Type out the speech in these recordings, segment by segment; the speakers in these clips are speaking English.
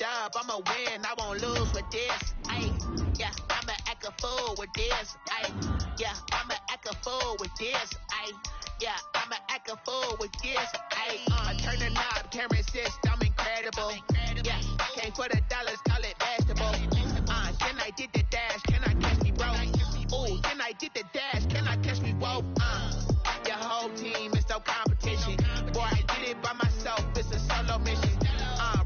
dub, I'ma win, I won't lose with this. Ay, yeah, I'ma act a fool with this. Ay, yeah, I'ma act a fool with this. Ay, yeah, I'ma act a fool with this. Ay, turn the knob, camera assist, I'm incredible. Yeah, came for the dollars, call it vegetable. Can I did the dash, can I catch me, bro? Ooh, can I did the dash, can I catch me, whoa? Your whole team is no competition. Boy, I did it by myself, it's a solo mission.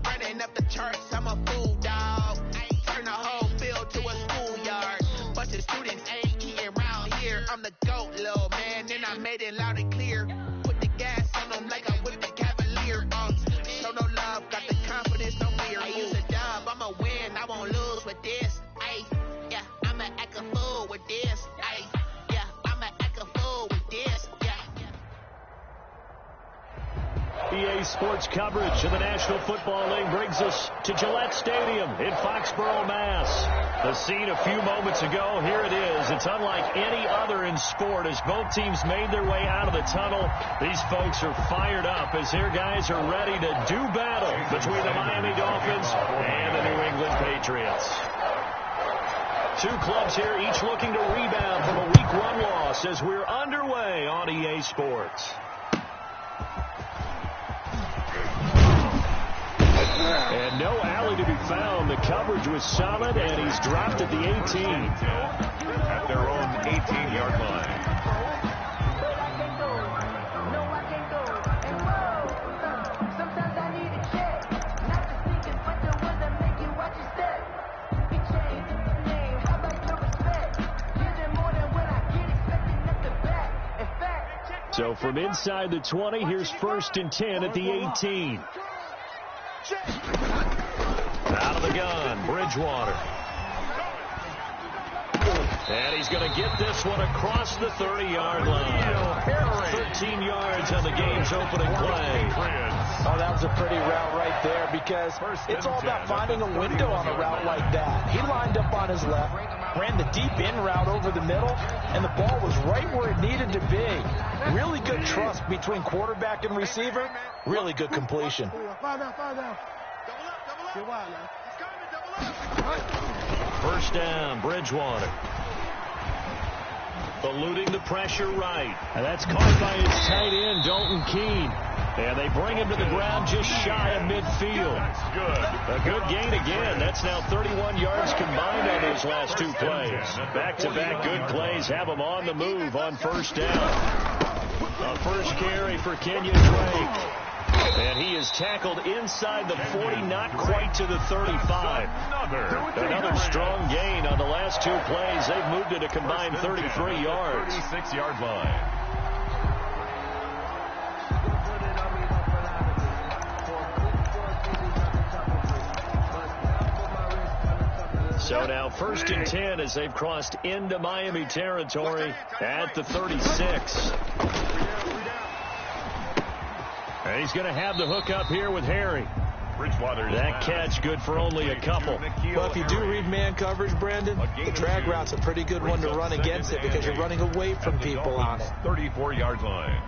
Running up the charts, I'm a fool, dog. Turn the whole field to a schoolyard. Bunch of students ain't eating round here. I'm the GOAT, little man, and I made it loud and clear. Put the gas on them like I whipped the Cavalier. Show no love, got the confidence, no fear. I use a dub, I'ma win, I won't lose with this. Ay, yeah, I'ma act a fool with this. Ay, yeah, I'ma act a fool with this. EA Sports coverage of the National Football League brings us to Gillette Stadium in Foxborough, Mass. The scene a few moments ago, here it is. It's unlike any other in sport as both teams made their way out of the tunnel. These folks are fired up as their guys are ready to do battle between the Miami Dolphins and the New England Patriots. Two clubs here, each looking to rebound from a Week 1 loss as we're underway on EA Sports. And no alley to be found. The coverage was solid, and he's dropped at the 18. At their own 18-yard line. So from inside the 20, here's 1st and 10 at the 18. Out of the gun, Bridgewater. And he's going to get this one across the 30-yard line. 13 yards on the game's opening play. Oh, that was a pretty route right there because it's all about finding a window on a route like that. He lined up on his left, ran the deep in route over the middle, and the ball was right where it needed to be. Really good trust between quarterback and receiver. Really good completion. First down, Bridgewater. Eluding the pressure right. And that's caught by his tight end, Dalton Keene. And they bring him to the ground just shy of midfield. A good gain again. That's now 31 yards combined on those last two plays. Back-to-back good plays have him on the move on first down. A first carry for Kenyon Drake. And he is tackled inside the 40, not quite to the 35. Another strong gain on the last two plays. They've moved it a combined 33 yards. 36-yard line. So now 1st and 10 as they've crossed into Miami territory at the 36. And he's going to have the hook up here with Harry. That catch good for only a couple. Well, if you do read man coverage, Brandon, the drag route's a pretty good one to run against it because you're running away from people on it. 34-yard line.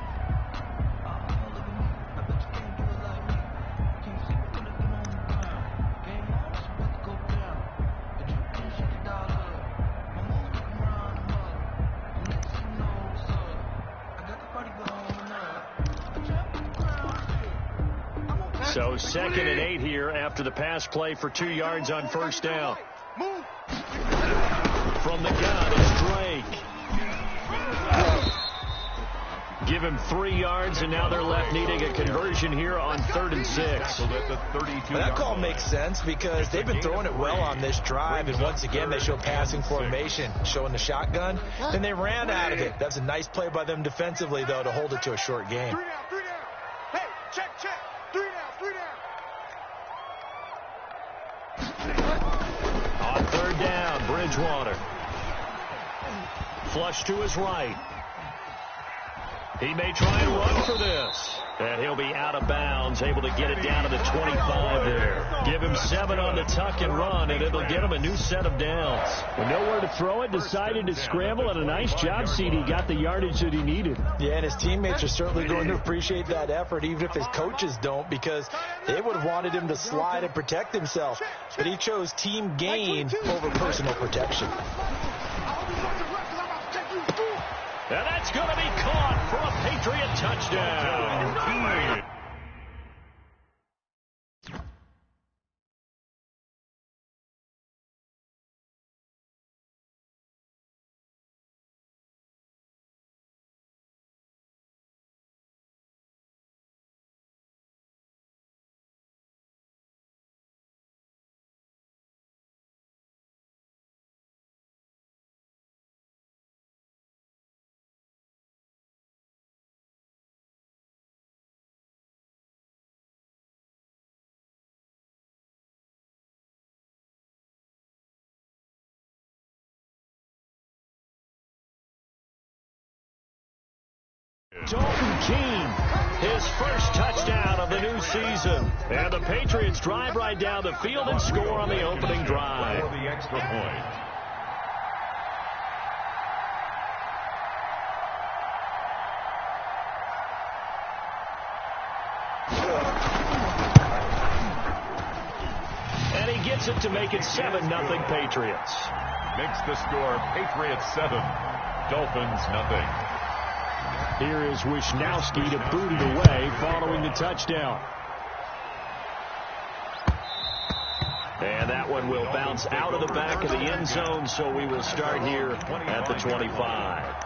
So 2nd and 8 here after the pass play for 2 yards on first down. From the gun is Drake. Give him 3 yards, and now they're left needing a conversion here on 3rd and 6. That call makes sense because they've been throwing it well on this drive, and once again they show passing formation, showing the shotgun. Then they ran out of it. That's a nice play by them defensively, though, to hold it to a short game. Hey, check. On 3rd down, Bridgewater. Flush to his right. He may try and run for this. And he'll be out of bounds, able to get it down to the 25 there. Give him 7 on the tuck and run, and it'll get him a new set of downs. With nowhere to throw it, decided to scramble, and a nice job, CD. Got the yardage that he needed. Yeah, and his teammates are certainly going to appreciate that effort, even if his coaches don't, because they would have wanted him to slide and protect himself. But he chose team gain over personal protection. And that's going to be caught for a Patriot touchdown. Dalton Keene, his first touchdown of the new season. And the Patriots drive right down the field and score on the opening drive. For the extra point. And he gets it to make it 7-0 Patriots. Makes the score Patriots 7, Dolphins 0. Here is Wisnowski to boot it away following the touchdown. And that one will bounce out of the back of the end zone, so we will start here at the 25.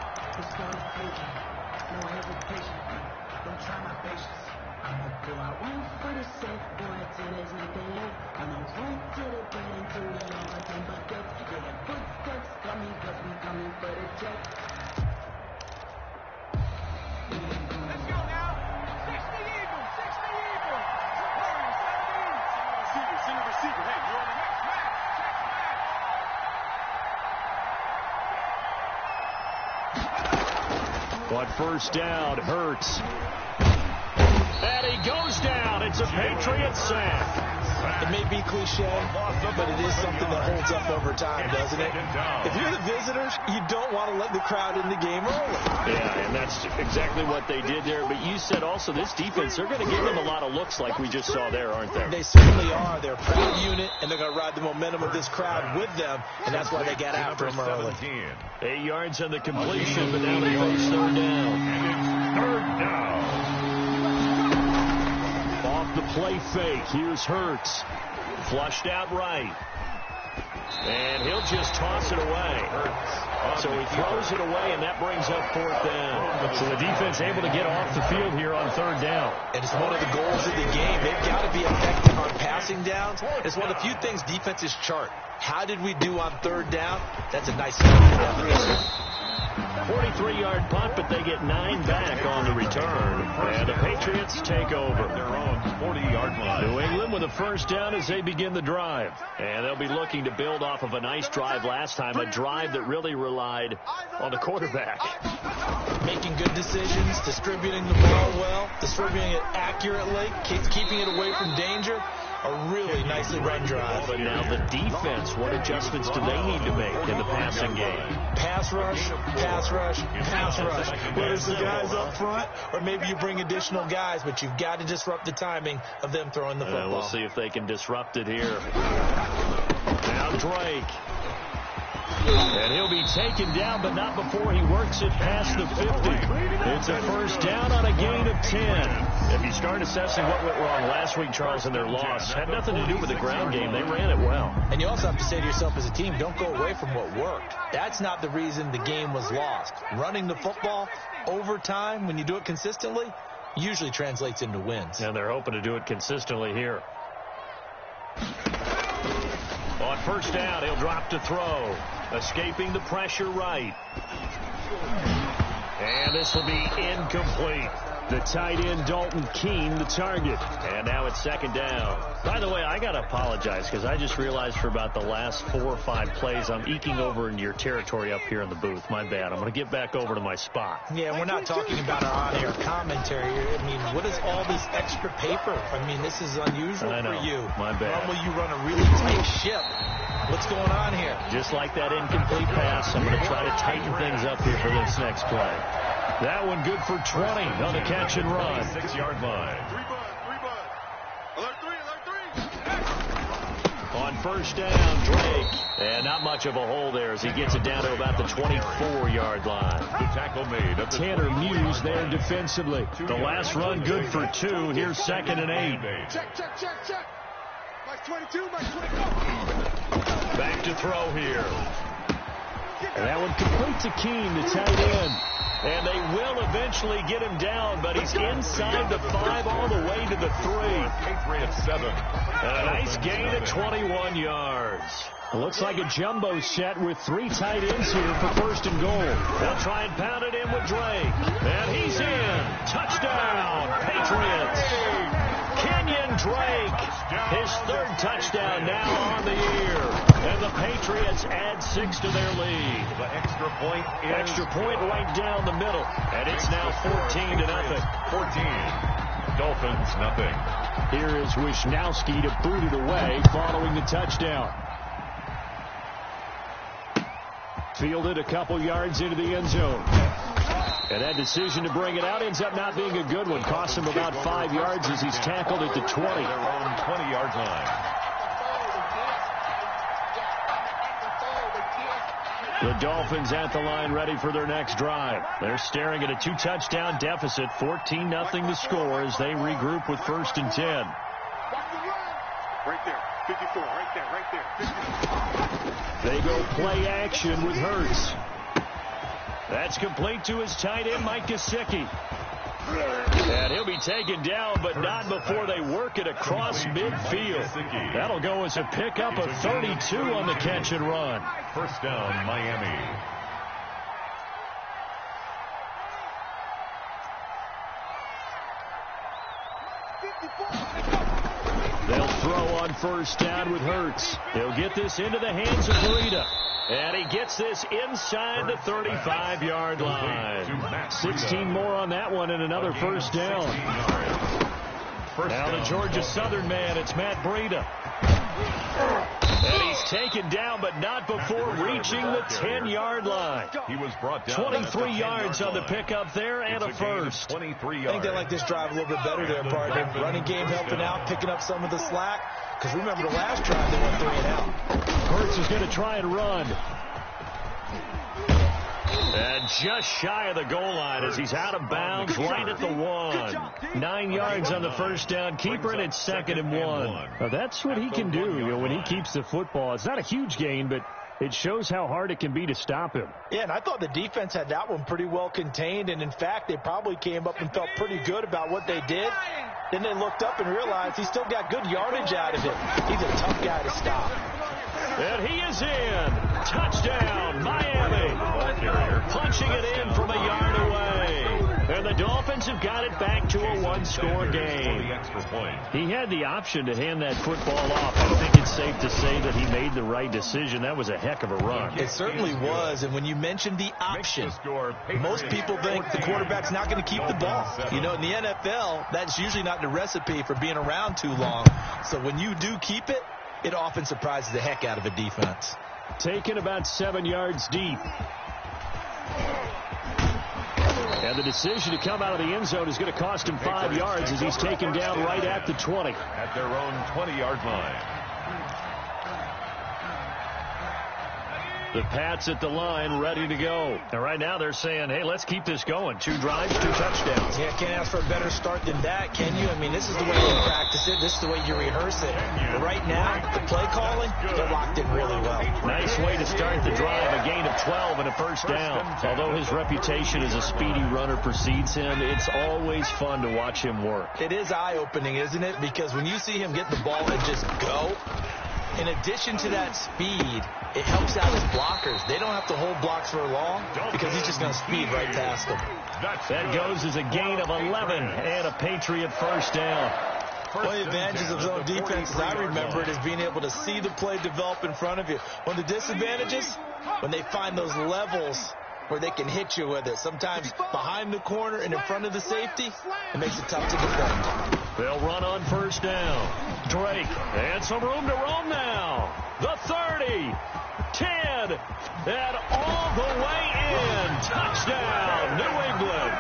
On first down, Hurts. And he goes down. It's a Patriot sack. It may be cliche, but it is something that holds up over time, doesn't it? If you're the visitors, you don't want to let the crowd in the game early. Yeah, and that's exactly what they did there. But you said also this defense, they're going to give them a lot of looks like we just saw there, aren't they? They certainly are. They're a proud unit, and they're going to ride the momentum of this crowd with them, and that's why they got after them early. 8 yards on the completion, but now they face third down. Third down. Off the play fake, here's Hurts. Flushed out right. And he'll just toss it away. So he throws it away, and that brings up fourth down. So the defense able to get off the field here on third down. And it's one of the goals of the game. They've got to be effective on passing downs. It's one of the few things defenses chart. How did we do on third down? That's a nice sign for them. 43-yard punt, but they get 9 back on the return. And the Patriots take over. Their own 40-yard line. New England with a first down as they begin the drive. And they'll be looking to build off of a nice drive last time, a drive that really relied on the quarterback. Making good decisions, distributing the ball well, distributing it accurately, keeping it away from danger. A really nicely run drive. But now the defense, what adjustments do they need to make in the passing game? Pass rush, pass rush, pass rush. Whether it's the guys up front or maybe you bring additional guys, but you've got to disrupt the timing of them throwing the football. We'll see if they can disrupt it here. Now Drake. And he'll be taken down, but not before he works it past the 50. It's a first down on a gain of 10. If you start assessing what went wrong last week, Charles, in their loss, had nothing to do with the ground game. They ran it well. And you also have to say to yourself as a team, don't go away from what worked. That's not the reason the game was lost. Running the football over time, when you do it consistently, usually translates into wins. And they're hoping to do it consistently here. On first down, he'll drop to throw. Escaping the pressure right. And this will be incomplete. The tight end, Dalton Keene, the target. And now it's second down. By the way, I got to apologize because I just realized for about the last 4 or 5 plays, I'm eking over into your territory up here in the booth. My bad. I'm going to get back over to my spot. Yeah, we're not talking about our on-air commentary. I mean, what is all this extra paper? I mean, this is unusual for you. My bad. Normally you run a really tight ship. What's going on here? Just like that incomplete pass, I'm going to try to tighten things up here for this next play. That one good for 20 on the catch and run. 6-yard line. On first down, Drake. And not much of a hole there as he gets it down to about the 24-yard line. The tackle made. Tanner Muse there defensively. The last run good for 2. Here's 2nd and 8. Check. Mike 22, Mike 24. Back to throw here. And that one complete to Keene, the tight end. And they will eventually get him down, but he's inside the 5 all the way to the 3. Patriots 7. And a nice gain of 21 yards. It looks like a jumbo set with 3 tight ends here for 1st and goal. They'll try and pound it in with Drake. And he's in. Touchdown, Patriots. Kenyon Drake, his 3rd touchdown now on the year. And the Patriots add 6 to their lead. The extra point is Extra point right down the middle. And it's now 14-0. 14. Dolphins nothing. Here is Wisnowski to boot it away following the touchdown. Fielded a couple yards into the end zone. And that decision to bring it out ends up not being a good one. Cost him about 5 yards as he's tackled at the 20. Their own 20-yard line. The Dolphins at the line ready for their next drive. They're staring at a 2-touchdown deficit, 14-0 the score as they regroup with 1st and 10. Right there, 54, right there. They go play action with Hurts. That's complete to his tight end, Mike Gesicki. And he'll be taken down, but not before they work it across midfield. That'll go as a pickup of 32 on the catch and run. First down, Miami. They'll throw on first down with Hurts. They'll get this into the hands of Breida. And he gets this inside the 35-yard line. 16 more on that one and another first down. Now the Georgia Southern man, it's Matt Breida. And he's taken down, but not before reaching the 10-yard line. He was brought down 23 yards on the pickup there and a first. 23 yards. I think they like this drive a little bit better there, partner. Running game helping out, picking up some of the slack. Because remember the last drive, they went 3 and out. Hurts is going to try and run. And just shy of the goal line as he's out of bounds right at the 1. 9 yards on the first down. Keeper, and it's 2nd and 1. Now that's what he can do, when he keeps the football. It's not a huge gain, but it shows how hard it can be to stop him. Yeah, and I thought the defense had that one pretty well contained. And, in fact, they probably came up and felt pretty good about what they did. Then they looked up and realized he still got good yardage out of it. He's a tough guy to stop. And he is in. Touchdown, Miami. Punching it in from a yard away. And the Dolphins have got it back to a 1-score game. He had the option to hand that football off. I think it's safe to say that he made the right decision. That was a heck of a run. It certainly was. And when you mentioned the option, most people think the quarterback's not going to keep the ball. In the NFL, that's usually not the recipe for being around too long. So when you do keep it, it often surprises the heck out of a defense. Taken about 7 yards deep. And the decision to come out of the end zone is going to cost him 5 yards as he's taken down right at the 20. At their own 20-yard line. The Pats at the line, ready to go. And right now they're saying, hey, let's keep this going. 2 drives, 2 touchdowns. Yeah, can't ask for a better start than that, can you? I mean, this is the way you practice it. This is the way you rehearse it. But right now, the play calling, they're locked in really well. Nice way to start the drive. A gain of 12 and a first down. Although his reputation as a speedy runner precedes him, it's always fun to watch him work. It is eye-opening, isn't it? Because when you see him get the ball and just go, in addition to that speed, it helps out his blockers. They don't have to hold blocks for long because he's just going to speed right past them. That goes as a gain of 11 and a Patriot first down. One of the advantages of zone defense, as I remember it, is being able to see the play develop in front of you. One of the disadvantages, when they find those levels where they can hit you with it. Sometimes behind the corner and in front of the safety, it makes it tough to defend. They'll run on first down. Drake, and some room to roam now. The 30, 10, and all the way in. Touchdown, New England.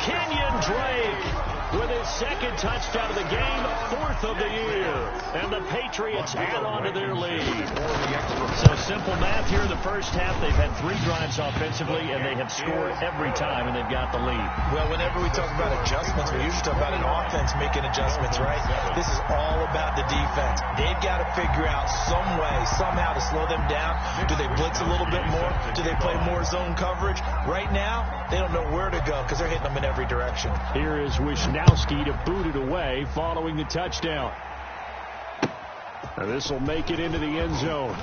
Kenyon Drake with his second touchdown of the game, 4th of the year. And the Patriots add on to their lead. So simple math here in the first half. They've had 3 drives offensively, and they have scored every time, and they've got the lead. Well, whenever we talk about adjustments, we usually talk about an offense making adjustments, right? This is all about the defense. They've got to figure out some way, somehow to slow them down. Do they blitz a little bit more? Do they play more zone coverage? Right now, they don't know where to go because they're hitting them in every direction. Here is Wisnowski to boot it away following the touchdown. This will make it into the end zone.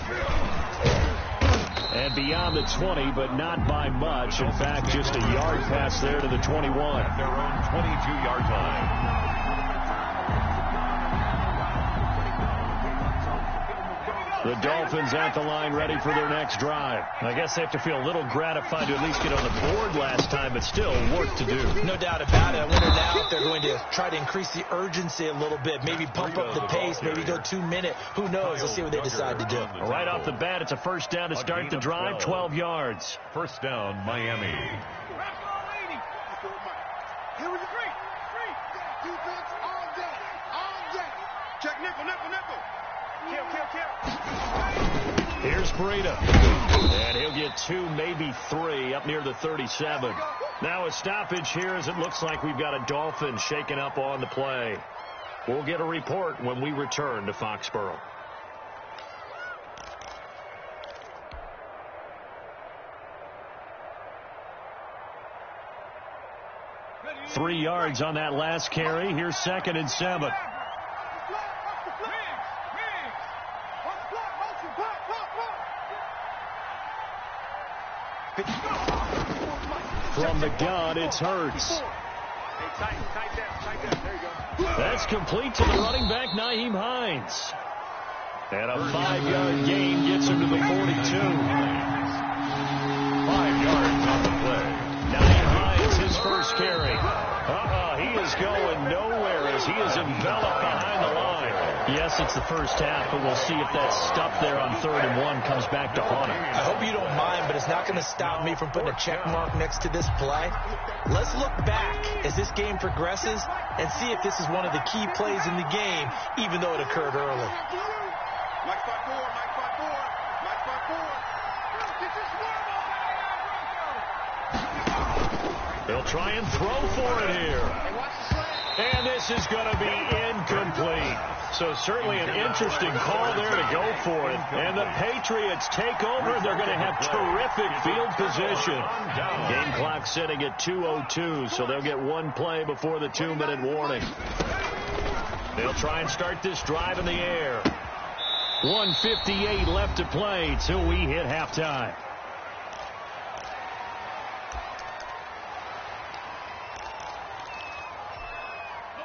And beyond the 20, but not by much. In fact, just a yard pass there to the 21. At their own 22-yard line. The Dolphins at the line ready for their next drive. I guess they have to feel a little gratified to at least get on the board last time, but still work to do. No doubt about it. I wonder now if they're going to try to increase the urgency a little bit, maybe pump up the pace, maybe go 2-minute. Who knows? Let's see what they decide to do. Right off the bat, it's a first down to start the drive, 12 yards. First down, Miami. Here we go. Defense all day. All day. Check nickel. Kill. Here's Breida. And he'll get 2, maybe 3 up near the 37. Now a stoppage here as it looks like we've got a Dolphin shaken up on the play. We'll get a report when we return to Foxborough. Three yards on that last carry. Here's 2nd and 7. From the gun, it's Hurts. That's complete to the running back, Nyheim Hines. And a 5-yard gain gets him to the 42. 5 yards on the play. Nyheim Hines, his first carry. He is going nowhere as he is enveloped behind the line. Yes, it's the first half, but we'll see if that stuff there on 3rd and 1 comes back to haunt him. I hope you don't mind, but it's not going to stop me from putting a check mark next to this play. Let's look back as this game progresses and see if this is one of the key plays in the game, even though it occurred early. Mike 5-4. They'll try and throw for it here. And this is going to be incomplete. So certainly an interesting call there to go for it. And the Patriots take over. They're going to have terrific field position. Game clock sitting at 2:02, so they'll get 1 play before the 2-minute warning. They'll try and start this drive in the air. 1:58 left to play till we hit halftime.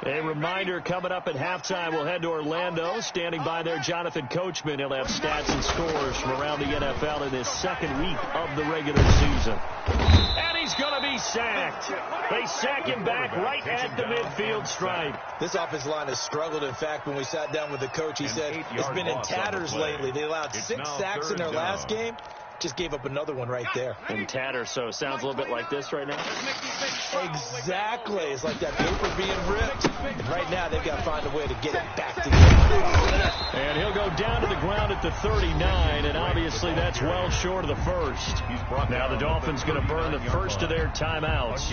A reminder, coming up at halftime, we'll head to Orlando. Standing by there, Jonathan Coachman. He'll have stats and scores from around the NFL in his 2nd week of the regular season. And he's going to be sacked. They sack him back right at the midfield stripe. This offensive line has struggled. In fact, when we sat down with the coach, he said it's been in tatters lately. They allowed 6 sacks in their last game. Just gave up another one right there. In tatters, so it sounds a little bit like this right now. Exactly. It's like that paper being ripped. And right now, they've got to find a way to get it back together. And he'll go down to the ground at the 39, and obviously that's well short of the first. Now the Dolphins going to burn the first of their timeouts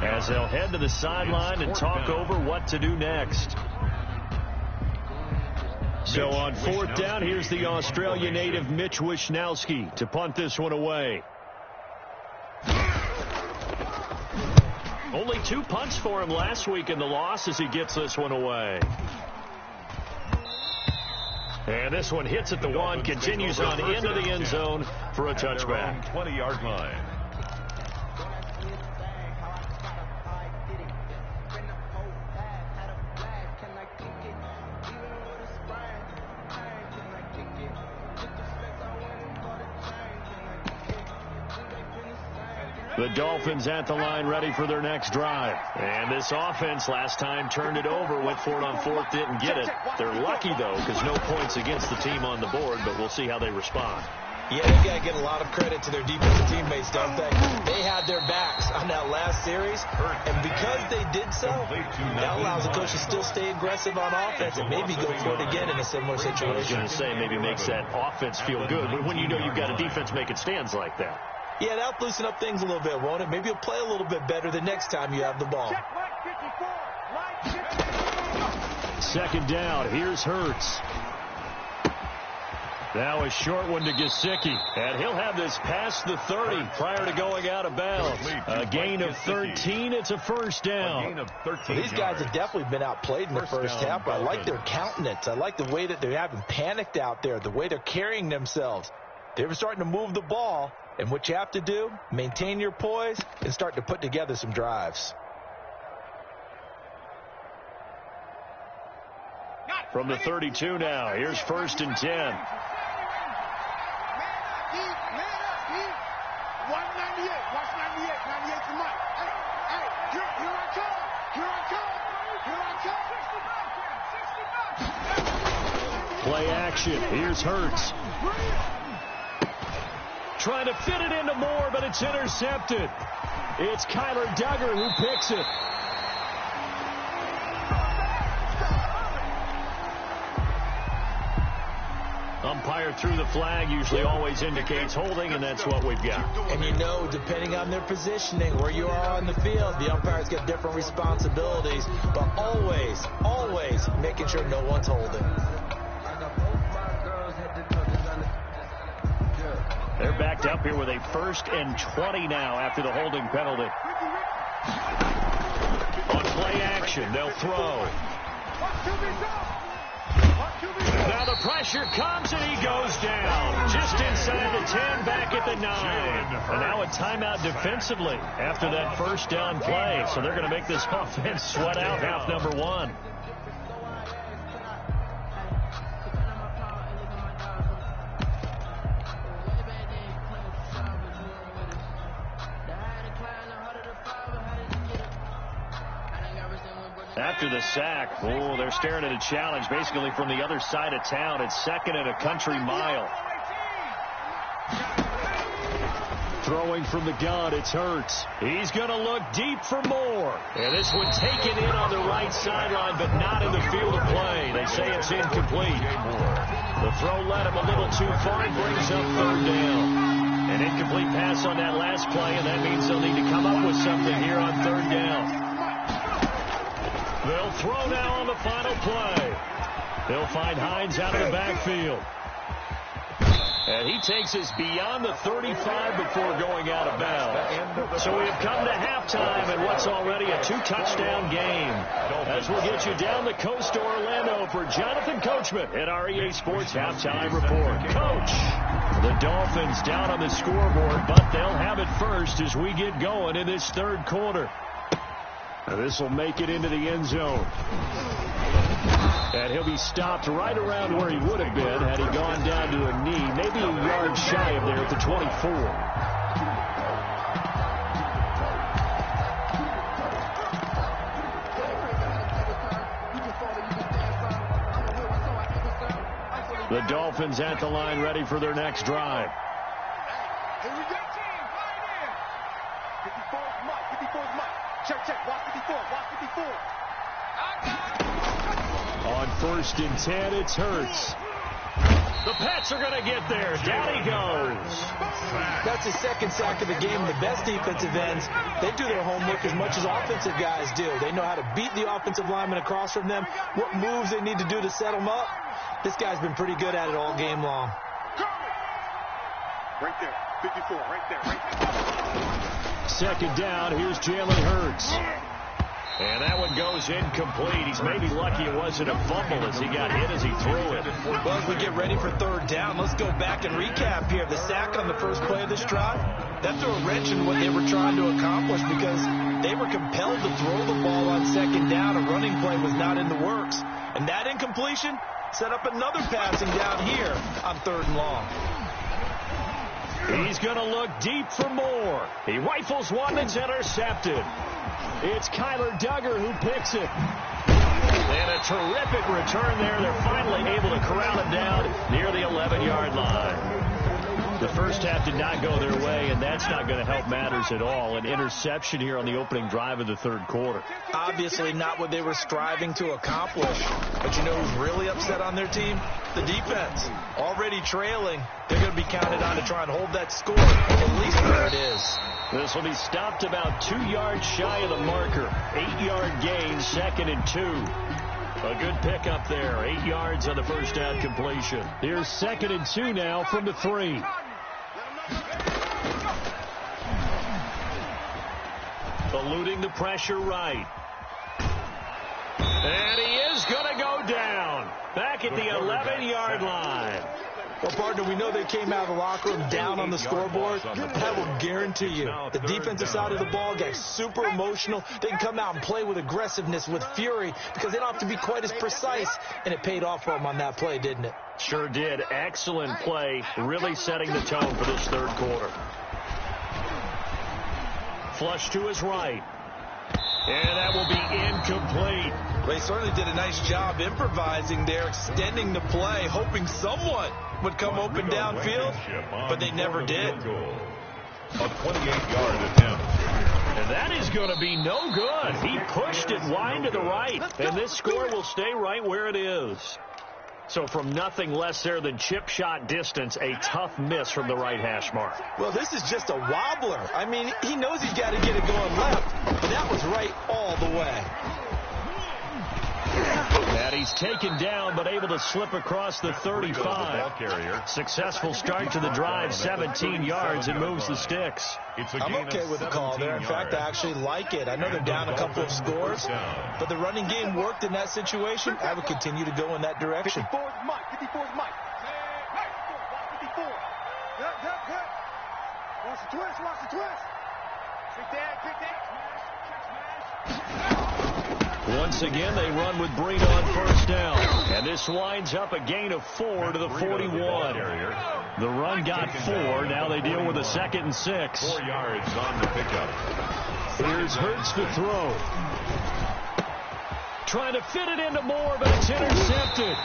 as they'll head to the sideline and talk over what to do next. So on 4th down, here's the Australia native Mitch Wisnowski to punt this one away. Only 2 punts for him last week in the loss as he gets this one away. And this one hits at the 1, continues on into the end zone for a touchback. 20-yard line. The Dolphins at the line ready for their next drive. And this offense last time turned it over, went for it on fourth, didn't get it. They're lucky, though, because no points against the team on the board, but we'll see how they respond. Yeah, they've got to get a lot of credit to their defensive teammates, don't they? They had their backs on that last series, and because they did so, that allows the coach to still stay aggressive on offense and maybe go for it again in a similar situation. I was going to say, maybe makes that offense feel good, but when you know you've got a defense making stands like that. Yeah, that'll loosen up things a little bit, won't it? Maybe you'll play a little bit better the next time you have the ball. Second down, here's Hurts. Now a short one to Gesicki, and he'll have this past the 30 prior to going out of bounds. A gain of 13, it's a first down. Well, these guys have definitely been outplayed in the first half, but I like their countenance. I like the way that they're having panicked out there, the way they're carrying themselves. They were starting to move the ball, and what you have to do, maintain your poise and start to put together some drives. From the 32 now, here's first and 10. 198. Watch 98. 98 to Mike. Hey, here I come. Here I come. Play action. Here's Hurts. Trying to fit it into Moore, but it's intercepted. It's Kyler Duggar who picks it. Umpire threw the flag, usually always indicates holding, and that's what we've got. And you know, depending on their positioning, where you are on the field, the umpires get different responsibilities, but always making sure no one's holding. They're backed up here with a first and 20 now after the holding penalty. On play action, they'll throw. Now the pressure comes and he goes down. Just inside the 10, back at the 9. And now a timeout defensively after that first down play. So they're going to make this offense sweat out half number one. After the sack, they're staring at a challenge basically from the other side of town. It's second and a country mile. Throwing from the gun, it's Hurts. He's going to look deep for Moore. And this one taken in on the right sideline, but not in the field of play. They say it's incomplete. The throw led him a little too far and brings up third down. An incomplete pass on that last play, and that means they'll need to come up with something here on third down. They'll throw now on the final play. They'll find Hines out of the backfield. And he takes us beyond the 35 before going out of bounds. So we have come to halftime in what's already a 2-touchdown game. As we'll get you down the coast to Orlando for Jonathan Coachman at our EA Sports Halftime Report. Coach, the Dolphins down on the scoreboard, but they'll have it first as we get going in this third quarter. Now this will make it into the end zone. And he'll be stopped right around where he would have been had he gone down to a knee, maybe a yard shy of there at the 24. The Dolphins at the line ready for their next drive. Here we go. 54 is Mike. 54 is Mike. Check. Watch 54. Watch 54. On first and 10, it's Hurts. The Pats are going to get there. Down he goes. That's his second sack of the game. The best defensive ends, they do their homework as much as offensive guys do. They know how to beat the offensive lineman across from them, what moves they need to do to set them up. This guy's been pretty good at it all game long. Right there. 54. Right there. Second down. Here's Jalen Hurts. And that one goes incomplete. He's maybe lucky it wasn't a fumble as he got hit as he threw it. Well, as we get ready for third down, let's go back and recap here. The sack on the first play of this drive, that threw a wrench in what they were trying to accomplish because they were compelled to throw the ball on second down. A running play was not in the works. And that incompletion set up another passing down here on third and long. He's going to look deep for more. He rifles one that's intercepted. It's Kyler Duggar who picks it. And a terrific return there. They're finally able to corral it down near the 11-yard line. The first half did not go their way, and that's not going to help matters at all. An interception here on the opening drive of the third quarter. Obviously not what they were striving to accomplish. But you know who's really upset on their team? The defense. Already trailing. They're going to be counted on to try and hold that score, at least where it is. This will be stopped about 2 yards shy of the marker. 8-yard gain, 2nd and 2. A good pickup there. 8 yards on the first down completion. Here's 2nd and 2 now from the 3. Eluding the pressure right. And he is going to go down. Back at the 11-yard line. Well, partner, we know they came out of the locker room down on the scoreboard. That will guarantee you the defensive side of the ball got super emotional. They can come out and play with aggressiveness, with fury, because they don't have to be quite as precise. And it paid off for them on that play, didn't it? Sure did. Excellent play, really setting the tone for this third quarter. Flush to his right. And that will be incomplete. They certainly did a nice job improvising there, extending the play, hoping someone would come open downfield, but they never did. A 28-yard attempt. And that is going to be no good. He pushed it wide to the right, and this score will stay right where it is. So from nothing less there than chip shot distance, a tough miss from the right hash mark. Well, this is just a wobbler. I mean, he knows he's got to get it going left, but that was right all the way. And he's taken down, but able to slip across the 35. Successful start to the drive, 17 yards, and moves the sticks. I'm okay with the call there. In fact, I actually like it. I know they're down a couple of scores, but the running game worked in that situation. I would continue to go in that direction. 54's Mike. 54's Mike. 54. Good. Watch the twist. Pick that. Once again, they run with Breed on first down. And this winds up a gain of 4 to the 41. The run got 4. Now they deal with a 2nd and 6. 4 yards on the pickup. Here's Hurts to throw. Trying to fit it into Moore, but it's intercepted.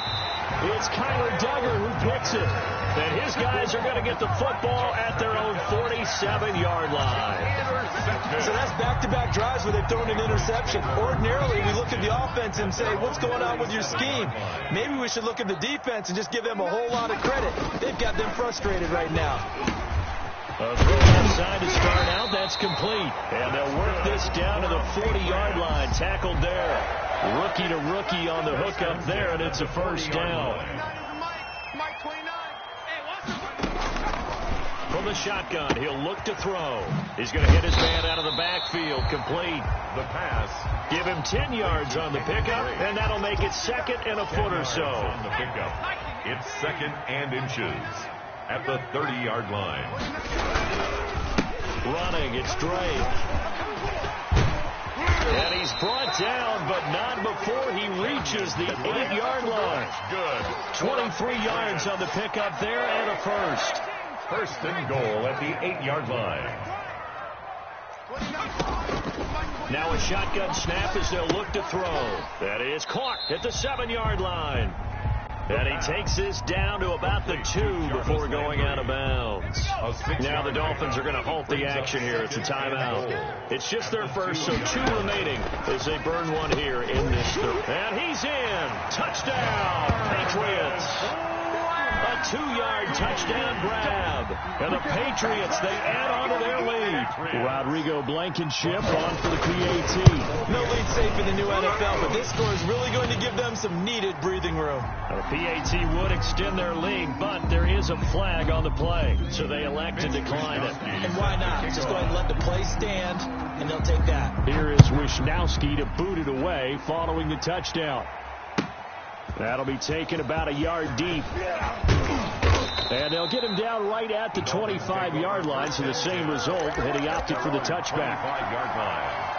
It's Kyler Duggar who picks it. And his guys are going to get the football at their own 47-yard line. So that's back-to-back drives where they've thrown an interception. Ordinarily, we look at the offense and say, what's going on with your scheme? Maybe we should look at the defense and just give them a whole lot of credit. They've got them frustrated right now. A throw outside to start out. That's complete. And they'll work this down to the 40-yard line. Tackled there. Rookie to rookie on the hook up there, and it's a first down. From the shotgun, he'll look to throw. He's going to hit his man out of the backfield. Complete. The pass. Give him 10 yards on the pickup, and that'll make it 2nd and a foot or so. On the pickup. It's 2nd and inches at the 30-yard line. Running, it's Drake. And he's brought down, but not before he reaches the 8-yard line. Good. 23 yards on the pickup there, and a first. First and goal at the 8-yard line. Now a shotgun snap as they'll look to throw. That is caught at the 7-yard line. And he takes this down to about the 2 before going out of bounds. Now the Dolphins are going to halt the action here. It's a timeout. It's just their first, so 2 remaining as they burn one here in this third. And he's in. Touchdown, Patriots. A 2-yard touchdown grab. And the Patriots, they add on to their lead. Rodrigo Blankenship on for the PAT. No lead safe in the new NFL, but this score is really going to give them some needed breathing room. The PAT would extend their lead, but there is a flag on the play, so they elect to decline it. And why not? Just go ahead and let the play stand, and they'll take that. Here is Wisnowski to boot it away following the touchdown. That'll be taken about a yard deep. And they'll get him down right at the 25-yard line, so the same result, and he opted for the touchback. 25-yard line.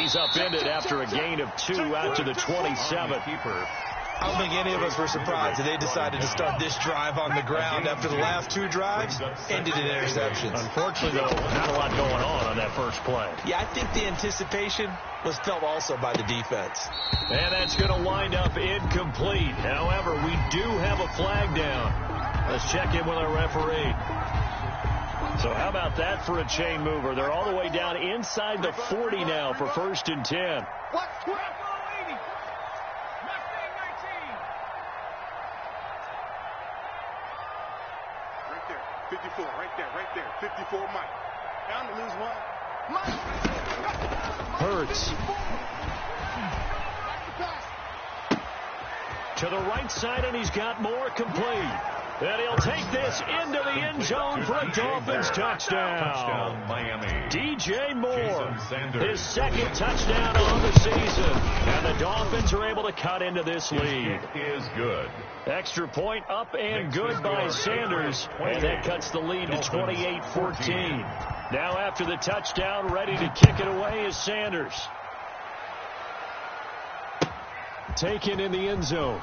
he's upended after a gain of 2 out to the 27. I don't think any of us were surprised that they decided to start this drive on the ground after the last 2 drives ended in interceptions. Unfortunately, though, not a lot going on that first play. Yeah, I think the anticipation was felt also by the defense. And that's going to wind up incomplete. However, we do have a flag down. Let's check in with our referee. So how about that for a chain mover? They're all the way down inside the 40 now for 1st and 10. What? Right there. 54, right there. 54, Mike. Down to lose 1. Mike! Hurts. To the right side, and he's got more complete. And he'll take this into the end zone for a Dolphins touchdown. Miami. DJ Moore, his 2nd touchdown on the season. And the Dolphins are able to cut into this lead. It is good. Extra point up and good by Sanders. And that cuts the lead to 28-14. Now after the touchdown, ready to kick it away is Sanders. Taken in the end zone.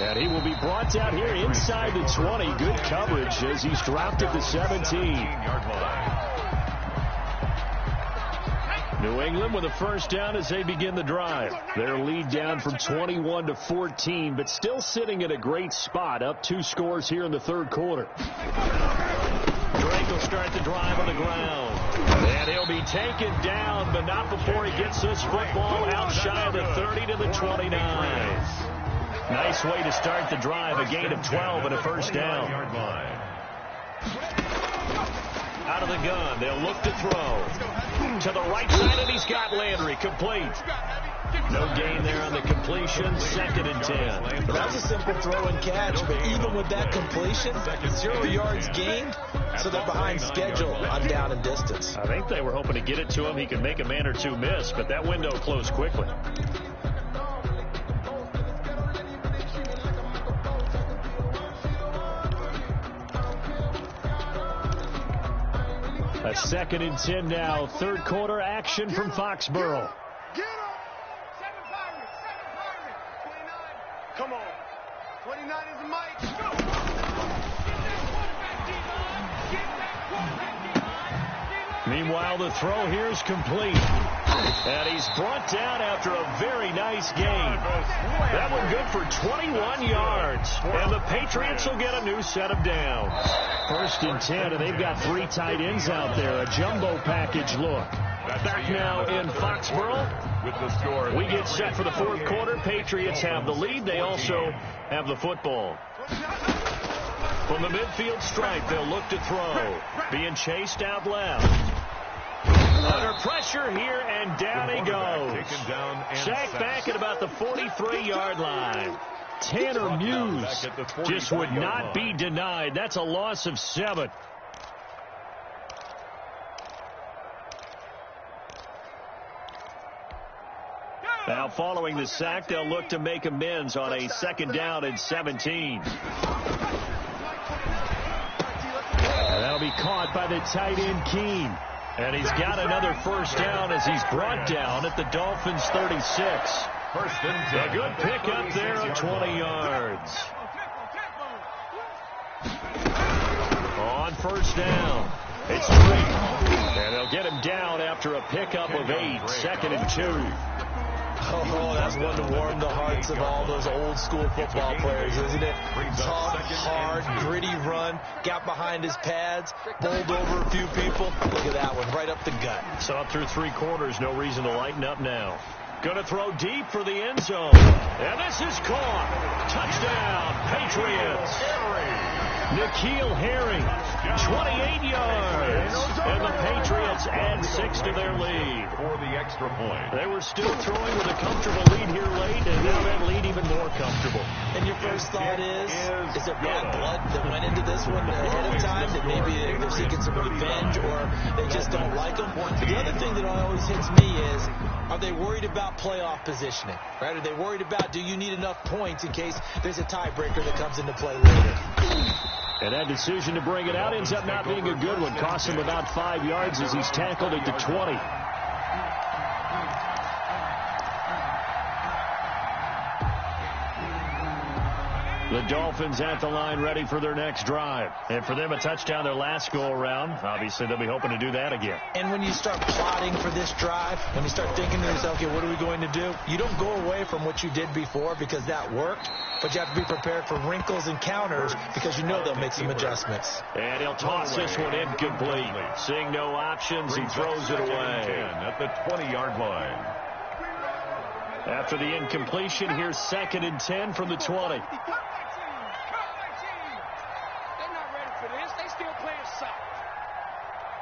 And he will be brought out here inside the 20. Good coverage as he's dropped at the 17. New England with a first down as they begin the drive. Their lead down from 21 to 14, but still sitting at a great spot, up 2 scores here in the 3rd quarter. Drake will start the drive on the ground. And he'll be taken down, but not before he gets this football out shy of the 30 to the 29. Nice way to start the drive, a gain of 12 and a first down. Out of the gun, they'll look to throw. To the right side, and he's got Landry, complete. No gain there on the completion, 2nd and 10. That was a simple throw and catch, but even with that completion, 0 yards gained, so they're behind schedule on down and distance. I think they were hoping to get it to him. He could make a man or 2 miss, but that window closed quickly. A 2nd and 10 now. 3rd quarter action from Foxborough. Get him! 7 Pirates! 29. Come on. 29 is the mic. Go! Meanwhile, the throw here is complete. And he's brought down after a very nice gain. That one good for 21 yards. And the Patriots will get a new set of downs. 1st and 10, and they've got 3 tight ends out there. A jumbo package look. Back now in Foxborough. With the score, we get set for the 4th quarter. Patriots have the lead. They also have the football. From the midfield stripe, they'll look to throw. Being chased out left. Under pressure here, and down he goes. Sacked back at about the 43-yard line. Tanner Muse just would not be denied. That's a loss of 7. Now following the sack, they'll look to make amends on a 2nd down and 17. And that'll be caught by the tight end Keene. And he's got another first down as he's brought down at the Dolphins 36. 1st and 10. A good pickup there of 20 yards. On 1st down, it's Drake. And they'll get him down after a pickup of 8, 2nd and 2. Oh, that's one to warm the hearts of all those old school football players, isn't it? Tough, hard, gritty run, got behind his pads, bowled over a few people. Look at that one, right up the gut. So up through 3 quarters, no reason to lighten up now. Going to throw deep for the end zone. And this is caught. Touchdown, Patriots. N'Keal Harry, 28 yards. And the Patriots add 6 to their lead. For the extra point. They were still throwing with a comfortable lead here late, and now that lead even more comfortable. And your first thought is there bad blood that went into this one ahead of time, that maybe they're seeking some revenge or they just don't like them? The other thing that always hits me is, are they worried about playoff positioning? Right? Are they worried about, do you need enough points in case there's a tiebreaker that comes into play later? And that decision to bring it out ends up not being a good one. Costs him about 5 yards as he's tackled at the 20. The Dolphins at the line ready for their next drive. And for them, a touchdown their last go-around. Obviously, they'll be hoping to do that again. And when you start plotting for this drive, when you start thinking to yourself, okay, what are we going to do? You don't go away from what you did before because that worked, but you have to be prepared for wrinkles and counters because you know they'll make some adjustments. And he'll toss this one incomplete. Seeing no options, he throws it away. At the 20-yard line. After the incompletion, here's 2nd and 10 from the 20.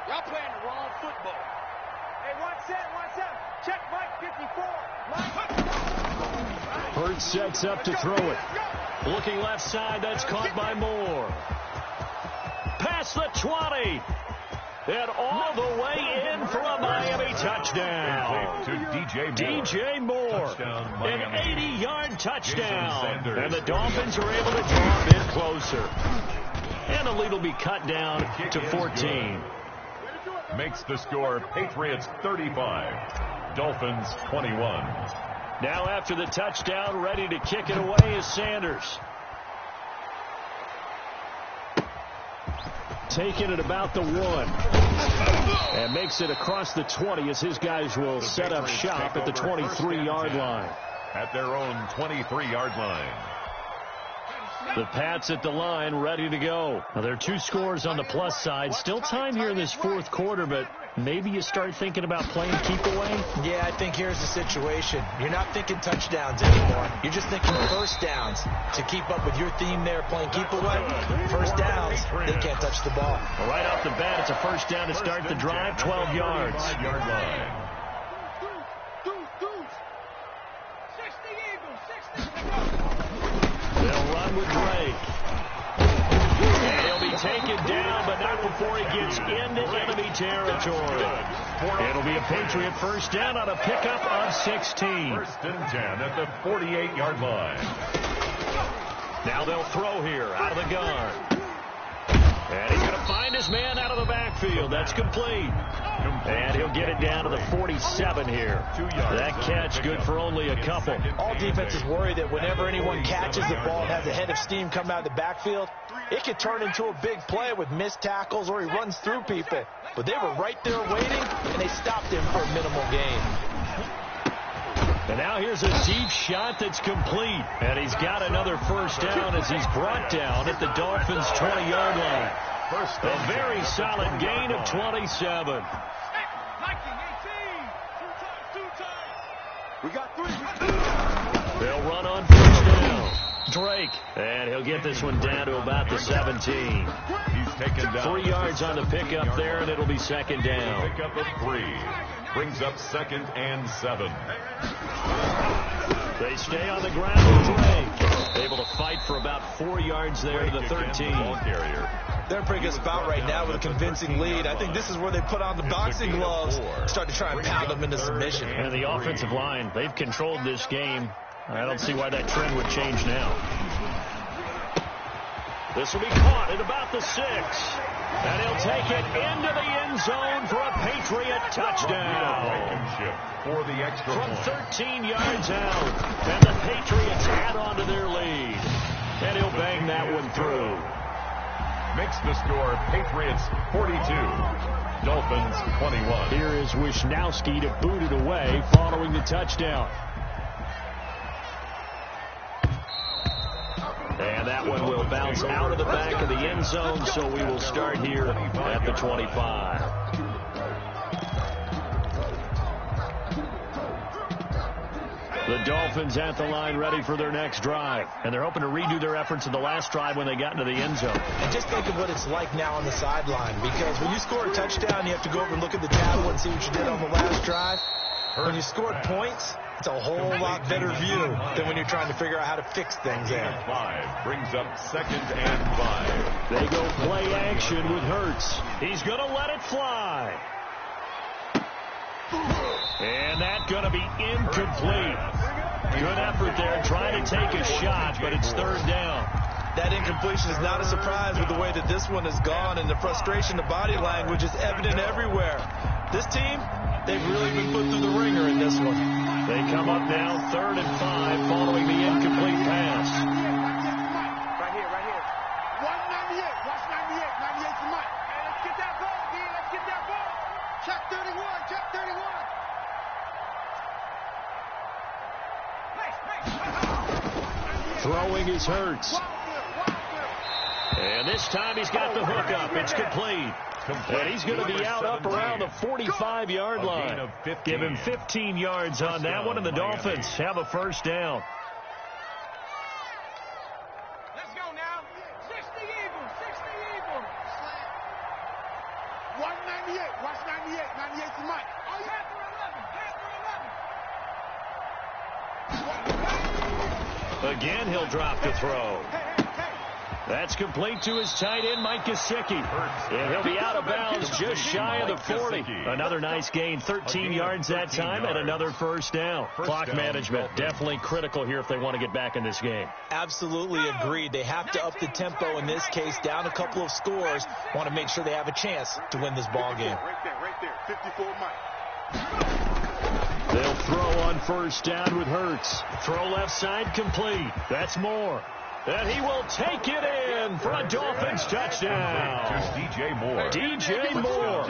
Y'all playing the wrong football. Hey, one set. Check Mike 54. Hurts sets up to throw it. Looking left side, that's caught by Moore. Past the 20. And all the way in for a Miami touchdown. To DJ Moore. An 80-yard touchdown. And the Dolphins are able to draw a bit closer. And the lead will be cut down to 14. Makes the score Patriots 35, Dolphins 21. Now after the touchdown, ready to kick it away is Sanders. Taking it about the 1. And makes it across the 20 as his guys will set up shop at the 23-yard line. At their own 23-yard line. The Pats at the line, ready to go. Now, there are 2 scores on the plus side. Still time here in this 4th quarter, but maybe you start thinking about playing keep away? Yeah, I think here's the situation. You're not thinking touchdowns anymore. You're just thinking first downs. To keep up with your theme there, playing keep away, first downs, they can't touch the ball. Well, right off the bat, it's a first down to start the drive, 12 yards. 5-yard line. They'll run with Drake. And he'll be taken down, but not before he gets into enemy territory. It'll be a Patriot first down on a pickup of 16. 1st and 10 at the 48-yard line. Now they'll throw here out of the gun. And he's going to find his man out of the backfield. That's complete. And he'll get it down to the 47 here. That catch good for only a couple. All defenses worry that whenever anyone catches the ball and has a head of steam come out of the backfield, it could turn into a big play with missed tackles or he runs through people. But they were right there waiting, and they stopped him for a minimal gain. And now here's a deep shot that's complete. And he's got another first down as he's brought down at the Dolphins' 20-yard line. A very solid gain of 27. We got 3. They'll run on first down. Drake. And he'll get this one down to about the 17. He's taken down 3 yards on the pickup there, and it'll be 2nd down. Pickup of 3. Brings up 2nd and 7. They stay on the ground with Drake. Able to fight for about 4 yards there to the 13. They're in a pretty good spot right now with a convincing lead. I think this is where they put on the boxing gloves, start to try and pound them into submission. And the offensive line, they've controlled this game. I don't see why that trend would change now. This will be caught at about the 6. And he'll take it into the end zone for a Patriot touchdown. For the extra From point. 13 yards out. And the Patriots add on to their lead. And he'll bang that one through. Makes the score Patriots 42, Dolphins 21. Here is Wisnowski to boot it away following the touchdown. And that one will bounce out of the back of the end zone, so we will start here at the 25. The Dolphins at the line ready for their next drive. And they're hoping to redo their efforts in the last drive when they got into the end zone. And just think of what it's like now on the sideline, because when you score a touchdown, you have to go over and look at the tablet and see what you did on the last drive. When you scored points, it's a whole lot better view than when you're trying to figure out how to fix things there. 5 brings up 2nd and 5. They go play action with Hurts. He's going to let it fly. And that's going to be incomplete. Good effort there trying to take a shot, but it's 3rd down. That incompletion is not a surprise with the way that this one has gone, and the frustration, the body language is evident everywhere. This team, they've really been put through the ringer in this one. They come up now 3rd and 5 following the incomplete pass. Right here. 198. Watch 98. 98 to Mike. Hey, let's get that ball, D. Let's get that ball. Check 31. Check 31. Throwing is Hurts. And this time he's got the hook up. It's complete. And he's going to be out up around the 45-yard line. Give him 15 yards on that one, and the Dolphins have a first down. Let's go now. 60 Eagles. 60 Eagles. 198. Watch 98. 98 to Mike. Oh, you have for 11. Again, he'll drop the throw. That's complete to his tight end, Mike Gesicki. And he'll be out of bounds just shy of the 40. Another nice gain, 13 yards that time, and another first down. Clock management, definitely critical here if they want to get back in this game. Absolutely agreed. They have to up the tempo in this case, down a couple of scores. Want to make sure they have a chance to win this ball game. Right there. 54 Mike. They'll throw on first down with Hurts. Throw left side complete. That's Moore. And he will take it in for a Dolphins touchdown. DJ Moore. DJ Moore,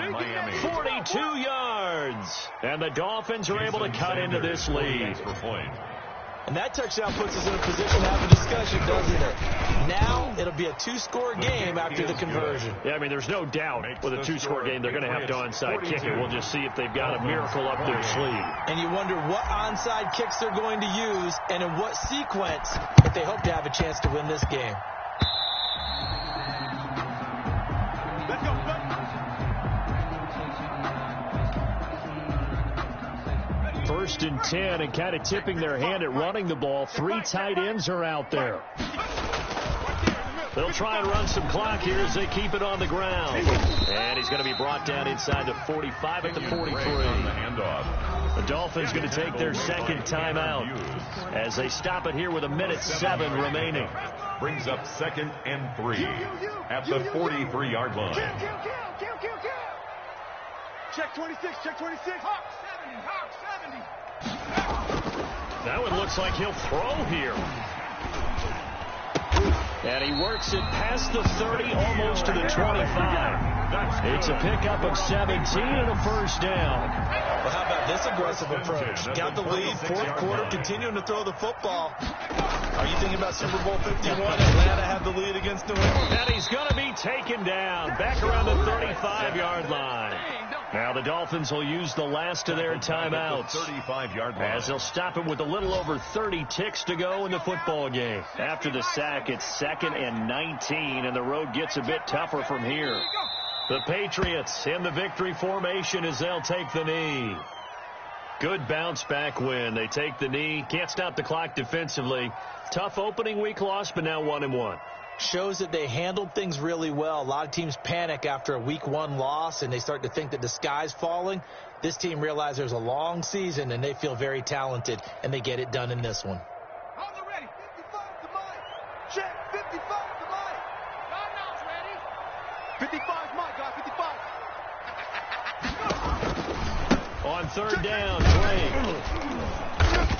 42 yards. And the Dolphins are able to cut into this lead. And that touchdown puts us in a position to have a discussion, doesn't it? Now it'll be a 2-score game after the conversion. Yeah, I mean, there's no doubt with a 2-score game they're going to have to onside kick it. We'll just see if they've got a miracle up their sleeve. And you wonder what onside kicks they're going to use and in what sequence if they hope to have a chance to win this game. Let's go. First and 10, and kind of tipping their hand at running the ball. 3 tight ends are out there. They'll try and run some clock here as they keep it on the ground. And he's going to be brought down inside the 45 at the 43. The Dolphins going to take their second timeout as they stop it here with 1:07 remaining. Brings up 2nd and 3 at the 43-yard line. Check 26. Check 26. Hawk 70. That one looks like he'll throw here. And he works it past the 30, almost to the 25. It's a pickup of 17 and a first down. Well, how about this aggressive approach? Got the lead, 4th quarter, continuing to throw the football. Are you thinking about Super Bowl 51? Atlanta have the lead against New England. And he's going to be taken down back around the 35-yard line. Now the Dolphins will use the last of their timeouts 35-yard line, as they'll stop him with a little over 30 ticks to go in the football game. After the sack, it's 2nd and 19, and the road gets a bit tougher from here. The Patriots in the victory formation as they'll take the knee. Good bounce back win. They take the knee. Can't stop the clock defensively. Tough opening week loss, but now 1-1. Shows that they handled things really well. A lot of teams panic after a week 1 loss, and they start to think that the sky's falling. This team realizes there's a long season, and they feel very talented, and they get it done in this one. On the ready. 55 to Mike. Check 55 to Mike. Timeout's ready. 55 Mike, guys. 55. On 3rd down, Drake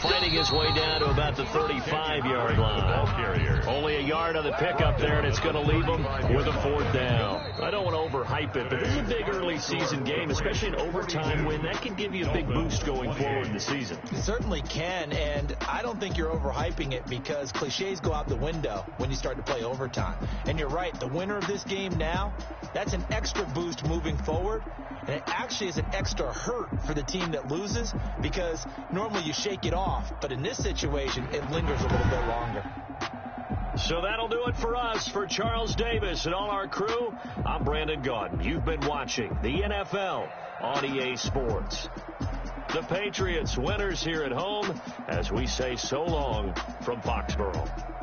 fighting his way down to about the 35-yard line. Only a yard on the pickup there, and it's going to leave him with a 4th down. I don't want to overhype it, but this is a big early season game, especially an overtime win. That can give you a big boost going forward in the season. It certainly can, and I don't think you're overhyping it because cliches go out the window when you start to play overtime. And you're right, the winner of this game now, that's an extra boost moving forward, and it actually is an extra hurt for the team that loses because normally you shake it off, but in this situation, it lingers a little bit longer. So that'll do it for us. For Charles Davis and all our crew, I'm Brandon Gaudin. You've been watching the NFL on EA Sports. The Patriots winners here at home as we say so long from Foxborough.